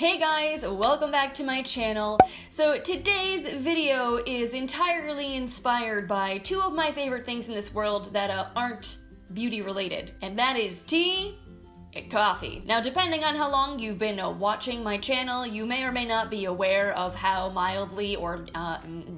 Hey guys, welcome back to my channel. So today's video is entirely inspired by two of my favorite things in this world that aren't beauty related, and that is tea and coffee. Now, depending on how long you've been watching my channel, you may or may not be aware of how mildly or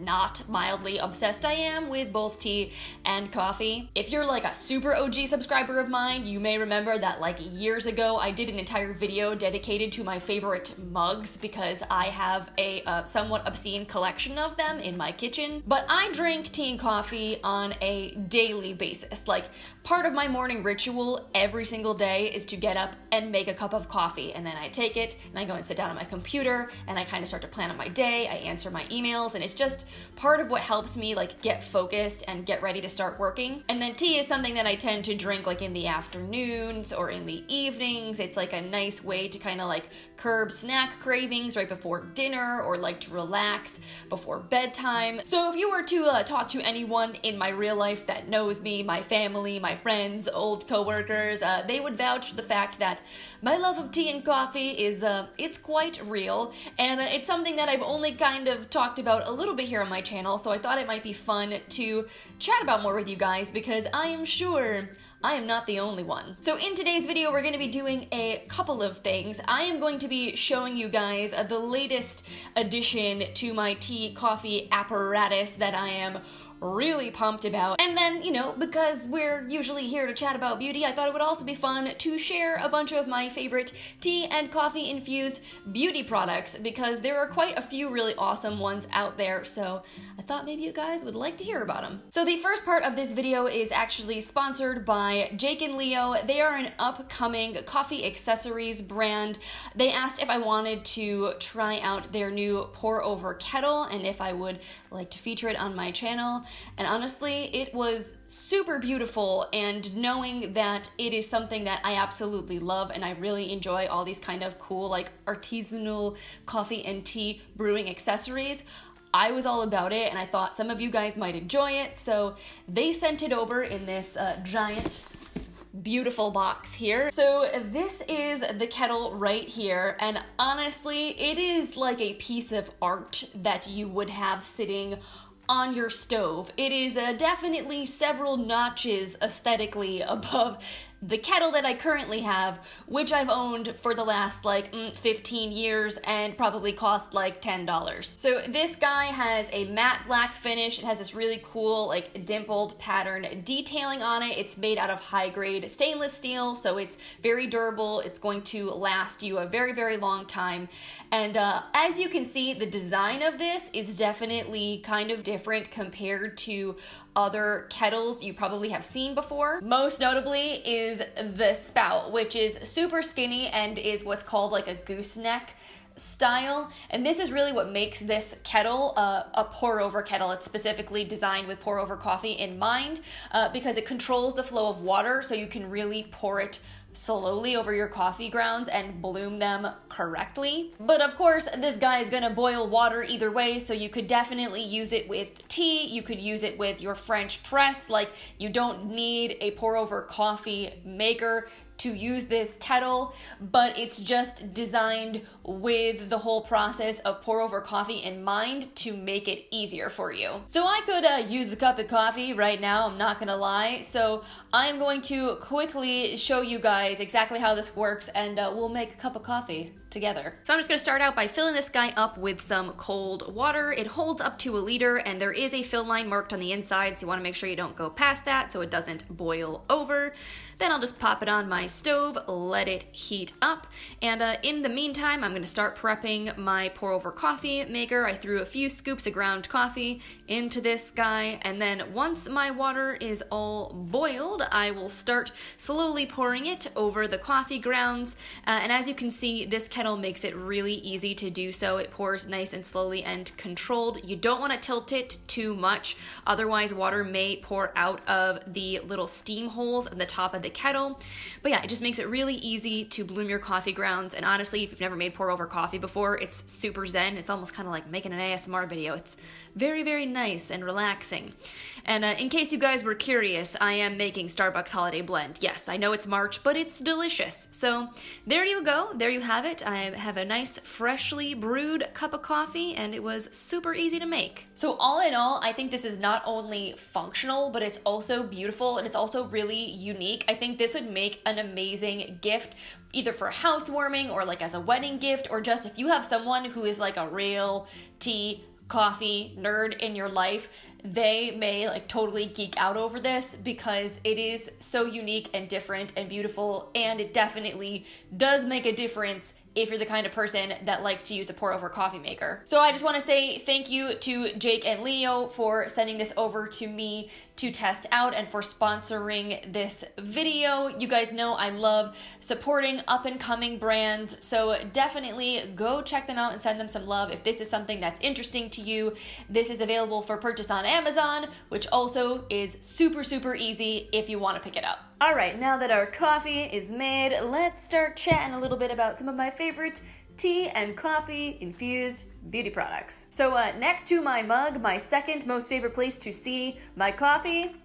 not mildly obsessed I am with both tea and coffee. If you're like a super OG subscriber of mine, you may remember that like years ago I did an entire video dedicated to my favorite mugs because I have a somewhat obscene collection of them in my kitchen. But I drink tea and coffee on a daily basis. Like, part of my morning ritual every single day is to get up and make a cup of coffee, and then I take it and I go and sit down on my computer and I kind of start to plan out my day. I answer my emails, and it's just part of what helps me like get focused and get ready to start working. And then tea is something that I tend to drink like in the afternoons or in the evenings. It's like a nice way to kind of like curb snack cravings right before dinner, or like to relax before bedtime. So if you were to talk to anyone in my real life that knows me, my family, my friends, old coworkers, they would vouch for the fact that my love of tea and coffee is it's quite real, and it's something that I've only kind of talked about a little bit here on my channel, so I thought it might be fun to chat about more with you guys because I am sure I am not the only one. So in today's video, we're going to be doing a couple of things. I am going to be showing you guys the latest addition to my tea coffee apparatus that I am really pumped about. And then, you know, because we're usually here to chat about beauty, I thought it would also be fun to share a bunch of my favorite tea and coffee infused beauty products, because there are quite a few really awesome ones out there, so I thought maybe you guys would like to hear about them. So the first part of this video is actually sponsored by Jake and Leo. They are an upcoming coffee accessories brand. They asked if I wanted to try out their new Pourover kettle and if I would like to feature it on my channel. And honestly, it was super beautiful, and knowing that it is something that I absolutely love and I really enjoy all these kind of cool like artisanal coffee and tea brewing accessories, I was all about it, and I thought some of you guys might enjoy it, so they sent it over in this giant beautiful box here. So this is the kettle right here, and honestly, it is like a piece of art that you would have sitting on your stove. It is definitely several notches aesthetically above the kettle that I currently have, which I've owned for the last like 15 years and probably cost like $10. So this guy has a matte black finish. It has this really cool like dimpled pattern detailing on it. It's made out of high grade stainless steel, so it's very durable. It's going to last you a very, very long time. And as you can see, the design of this is definitely kind of different compared to other kettles you probably have seen before. Most notably is the spout, which is super skinny and is what's called like a gooseneck style, and this is really what makes this kettle a pour-over kettle. It's specifically designed with pour-over coffee in mind because it controls the flow of water, so you can really pour it slowly over your coffee grounds and bloom them correctly. But of course, this guy is gonna boil water either way, so you could definitely use it with tea, you could use it with your French press. Like, you don't need a pour-over coffee maker to use this kettle, but it's just designed with the whole process of pour-over coffee in mind to make it easier for you. So I could use a cup of coffee right now, I'm not gonna lie, so I'm going to quickly show you guys exactly how this works, and we'll make a cup of coffee together. So I'm just gonna start out by filling this guy up with some cold water. It holds up to 1 liter, and there is a fill line marked on the inside, so you wanna make sure you don't go past that so it doesn't boil over. Then I'll just pop it on my stove, let it heat up, and in the meantime, I'm gonna start prepping my pour-over coffee maker. I threw a few scoops of ground coffee into this guy, and then once my water is all boiled, I will start slowly pouring it over the coffee grounds, and as you can see, this kettle makes it really easy to do so. It pours nice and slowly and controlled. You don't want to tilt it too much, otherwise water may pour out of the little steam holes at the top of the kettle. But yeah, it just makes it really easy to bloom your coffee grounds, and honestly, if you've never made pour-over coffee before, it's super zen. It's almost kind of like making an ASMR video. It's very, very nice and relaxing. And in case you guys were curious, I am making Starbucks Holiday Blend. Yes, I know it's March, but it's delicious. So there you go. There you have it. I have a nice freshly brewed cup of coffee, and it was super easy to make. So all in all, I think this is not only functional, but it's also beautiful, and it's also really unique. I think this would make an amazing gift, either for housewarming or like as a wedding gift, or just if you have someone who is like a real tea, coffee nerd in your life, they may like totally geek out over this because it is so unique and different and beautiful, and it definitely does make a difference if you're the kind of person that likes to use a pour-over coffee maker. So I just want to say thank you to Jake and Leo for sending this over to me to test out and for sponsoring this video. You guys know I love supporting up-and-coming brands, so definitely go check them out and send them some love if this is something that's interesting to you. This is available for purchase on Amazon, which also is super, super easy if you want to pick it up. All right, now that our coffee is made, let's start chatting a little bit about some of my favorite tea and coffee infused beauty products. So next to my mug, my second most favorite place to see my coffee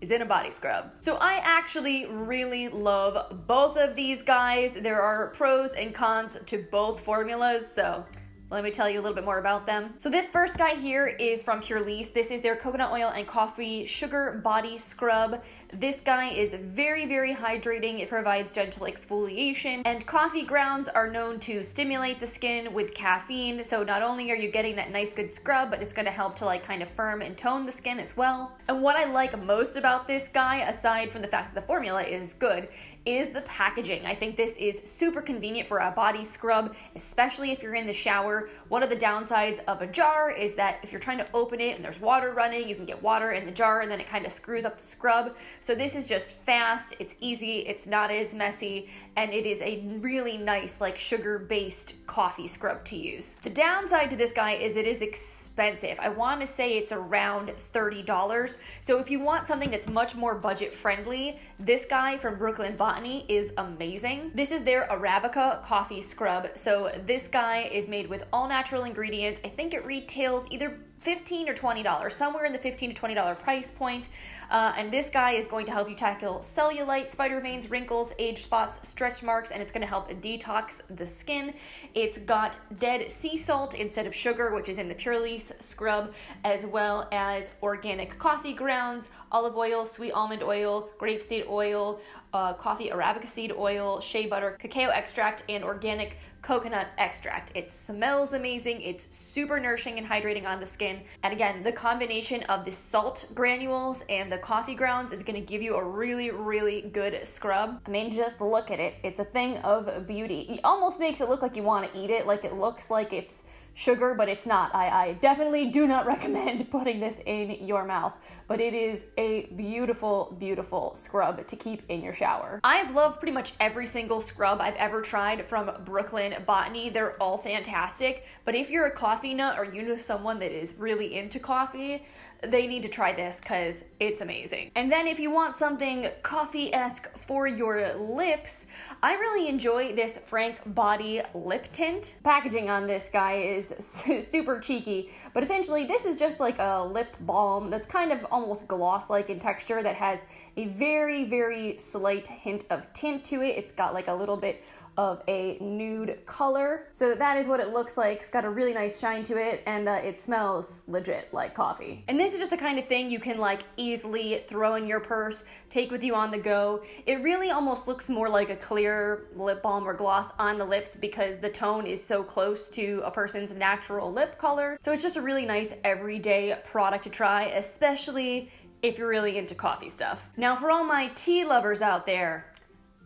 is in a body scrub. So I actually really love both of these guys. There are pros and cons to both formulas, so let me tell you a little bit more about them. So this first guy here is from Purlisse. This is their coconut oil and coffee sugar body scrub. This guy is very, very hydrating. It provides gentle exfoliation, and coffee grounds are known to stimulate the skin with caffeine. So not only are you getting that nice good scrub, but it's gonna help to like kind of firm and tone the skin as well. And what I like most about this guy, aside from the fact that the formula is good, is the packaging. I think this is super convenient for a body scrub, especially if you're in the shower. One of the downsides of a jar is that if you're trying to open it and there's water running, you can get water in the jar and then it kind of screws up the scrub. So this is just fast, it's easy, it's not as messy, and it is a really nice like sugar-based coffee scrub to use. The downside to this guy is it is expensive. I want to say it's around $30. So if you want something that's much more budget friendly, this guy from Botany is amazing. This is their Arabica coffee scrub. So this guy is made with all natural ingredients. I think it retails either $15 or $20, somewhere in the $15 to $20 price point. And this guy is going to help you tackle cellulite, spider veins, wrinkles, age spots, stretch marks, and it's going to help detox the skin. It's got dead sea salt instead of sugar, which is in the Purlisse scrub, as well as organic coffee grounds, olive oil, sweet almond oil, grapeseed oil, coffee Arabica seed oil, shea butter, cacao extract, and organic coconut extract. It smells amazing. It's super nourishing and hydrating on the skin. And again, the combination of the salt granules and the coffee grounds is going to give you a really, really good scrub. I mean, just look at it. It's a thing of beauty. It almost makes it look like you want to eat it, like it looks like it's sugar, but it's not. I definitely do not recommend putting this in your mouth, but it is a beautiful, beautiful scrub to keep in your shower. I've loved pretty much every single scrub I've ever tried from Botany. They're all fantastic, but if you're a coffee nut or you know someone that is really into coffee, they need to try this because it's amazing. And then if you want something coffee-esque for your lips, I really enjoy this Frank Body lip tint. Packaging on this guy is super cheeky, but essentially this is just like a lip balm that's kind of almost gloss-like in texture that has a very, very slight hint of tint to it. It's got like a little bit of a nude color. So that is what it looks like. It's got a really nice shine to it, and it smells legit like coffee. And this is just the kind of thing you can like easily throw in your purse, take with you on the go. It really almost looks more like a clear lip balm or gloss on the lips because the tone is so close to a person's natural lip color. So it's just a really nice everyday product to try, especially if you're really into coffee stuff. Now for all my tea lovers out there,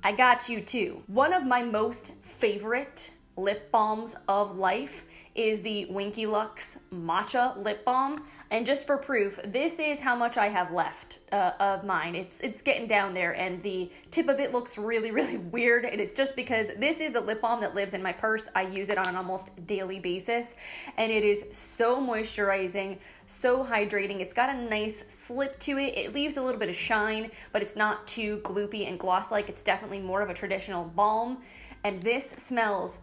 I got you too. One of my most favorite lip balms of life is the Winky Luxe Matcha lip balm. And just for proof, this is how much I have left of mine. It's getting down there, and the tip of it looks really, really weird. And it's just because this is a lip balm that lives in my purse. I use it on an almost daily basis, and it is so moisturizing, so hydrating. It's got a nice slip to it. It leaves a little bit of shine, but it's not too gloopy and gloss-like. It's definitely more of a traditional balm, and this smells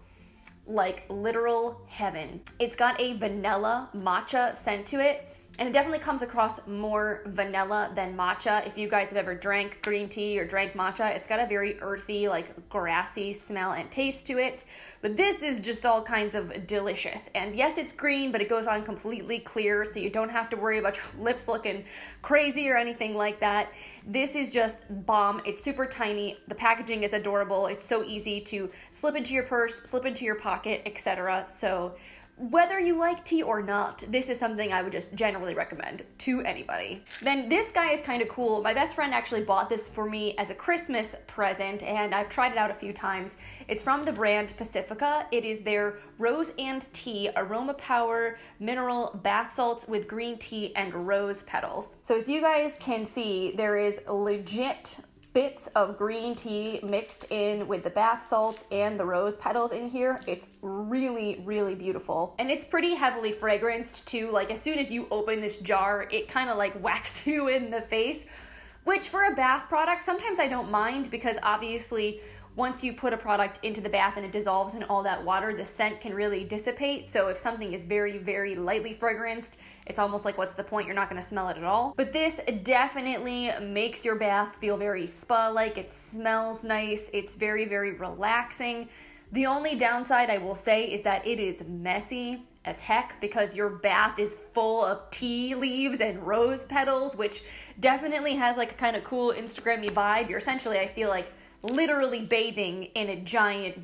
like literal heaven. It's got a vanilla matcha scent to it, And it definitely comes across more vanilla than matcha. If you guys have ever drank green tea or drank matcha, it's got a very earthy, like grassy smell and taste to it. But this is just all kinds of delicious. And yes, it's green, but it goes on completely clear, so you don't have to worry about your lips looking crazy or anything like that. This is just bomb. It's super tiny. The packaging is adorable. It's so easy to slip into your purse, slip into your pocket, etc. So whether you like tea or not, this is something I would just generally recommend to anybody. Then this guy is kind of cool. My best friend actually bought this for me as a Christmas present, and I've tried it out a few times. It's from the brand Pacifica. It is their Rose and Tea Aromapower Mineral Bath Salts with green tea and rose petals. So as you guys can see, there is legit bits of green tea mixed in with the bath salts and the rose petals in here. It's really, really beautiful. And it's pretty heavily fragranced too. Like as soon as you open this jar, it kind of like whacks you in the face, which for a bath product, sometimes I don't mind because obviously once you put a product into the bath and it dissolves in all that water, the scent can really dissipate. So if something is very, very lightly fragranced, it's almost like, what's the point? You're not gonna smell it at all. But this definitely makes your bath feel very spa-like. It smells nice. It's very, very relaxing. The only downside I will say is that it is messy as heck because your bath is full of tea leaves and rose petals, which definitely has like a kind of cool Instagram-y vibe. You're essentially, I feel like, literally bathing in a giant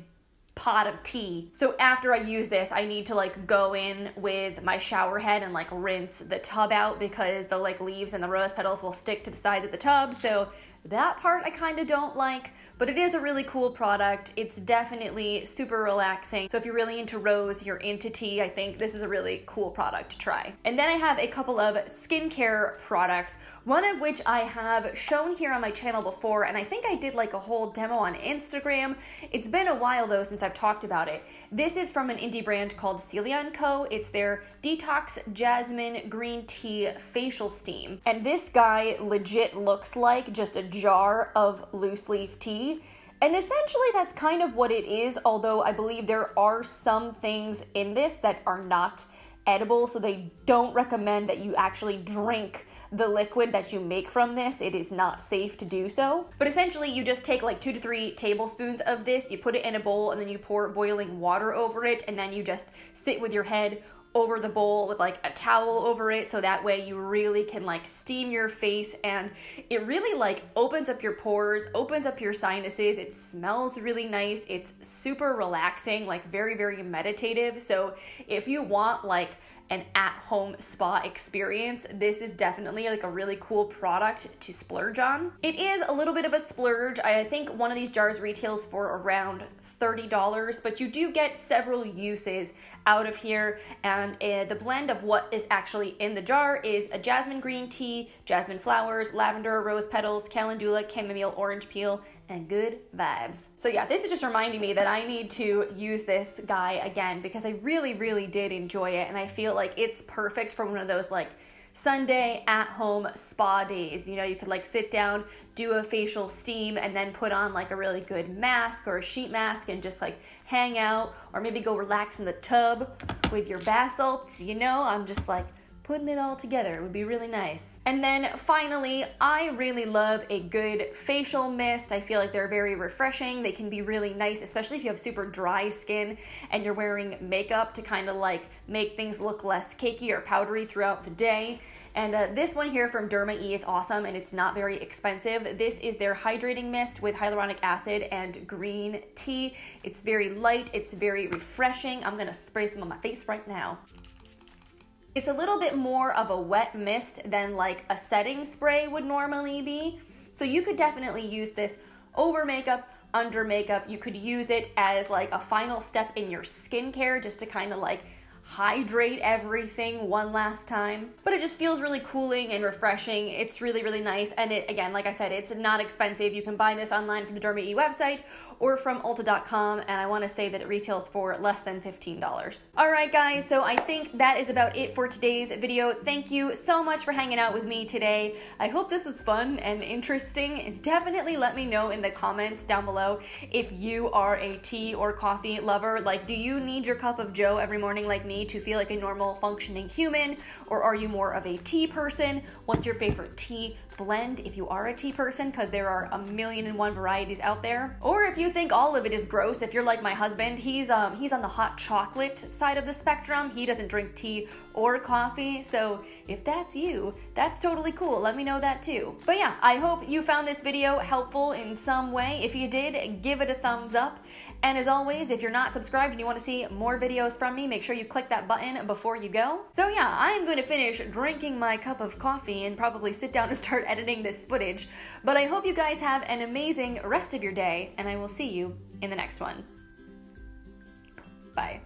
pot of tea. So after I use this, I need to like go in with my shower head and like rinse the tub out because the like leaves and the rose petals will stick to the sides of the tub. So that part I kind of don't like, but it is a really cool product. It's definitely super relaxing. So if you're really into rose, you're into tea, I think this is a really cool product to try. And then I have a couple of skincare products, one of which I have shown here on my channel before, and I think I did like a whole demo on Instagram. It's been a while though since I've talked about it. This is from an indie brand called Selia & Co. It's their Detox Jasmine Green Tea Facial Steam. And this guy legit looks like just a jar of loose leaf tea. And essentially that's kind of what it is, although I believe there are some things in this that are not edible, so they don't recommend that you actually drink the liquid that you make from this. It is not safe to do so. But essentially you just take like 2 to 3 tablespoons of this, you put it in a bowl, and then you pour boiling water over it, and then you just sit with your head over the bowl with like a towel over it, so that way you really can like steam your face, and it really like opens up your pores, opens up your sinuses. It smells really nice. It's super relaxing, like very, very meditative. So if you want like an at-home spa experience, this is definitely like a really cool product to splurge on. It is a little bit of a splurge. I think one of these jars retails for around $30, but you do get several uses out of here, and the blend of what is actually in the jar is a jasmine green tea, jasmine flowers, lavender, rose petals, calendula, chamomile, orange peel, and good vibes. So yeah, this is just reminding me that I need to use this guy again because I really, really did enjoy it, and I feel like it's perfect for one of those like Sunday at-home spa days. You know, you could like sit down, do a facial steam, and then put on like a really good mask or a sheet mask and just like hang out, or maybe go relax in the tub with your bath salts. You know, I'm just like putting it all together. It would be really nice. And then finally, I really love a good facial mist. I feel like they're very refreshing. They can be really nice, especially if you have super dry skin and you're wearing makeup to kind of like make things look less cakey or powdery throughout the day. And this one here from Derma is awesome, and it's not very expensive. This is their hydrating mist with hyaluronic acid and green tea. It's very light, it's very refreshing. I'm gonna spray some on my face right now. It's a little bit more of a wet mist than like a setting spray would normally be. So you could definitely use this over makeup, under makeup. You could use it as like a final step in your skincare just to kind of like hydrate everything one last time. But it just feels really cooling and refreshing. It's really, really nice. And it, again, like I said, it's not expensive. You can buy this online from the Derma website, or from Ulta.com, and I want to say that it retails for less than $15. Alright guys, so I think that is about it for today's video. Thank you so much for hanging out with me today. I hope this was fun and interesting. Definitely let me know in the comments down below if you are a tea or coffee lover. Like, do you need your cup of joe every morning like me to feel like a normal functioning human, or are you more of a tea person? What's your favorite tea blend if you are a tea person, because there are 1,000,001 varieties out there? Or if you think all of it is gross, if you're like my husband, he's on the hot chocolate side of the spectrum. He doesn't drink tea or coffee, so if that's you, that's totally cool. Let me know that too. But yeah, I hope you found this video helpful in some way. If you did, give it a thumbs up. And as always, if you're not subscribed and you want to see more videos from me, make sure you click that button before you go. So yeah, I am going to finish drinking my cup of coffee and probably sit down and start editing this footage. But I hope you guys have an amazing rest of your day, and I will see you in the next one. Bye.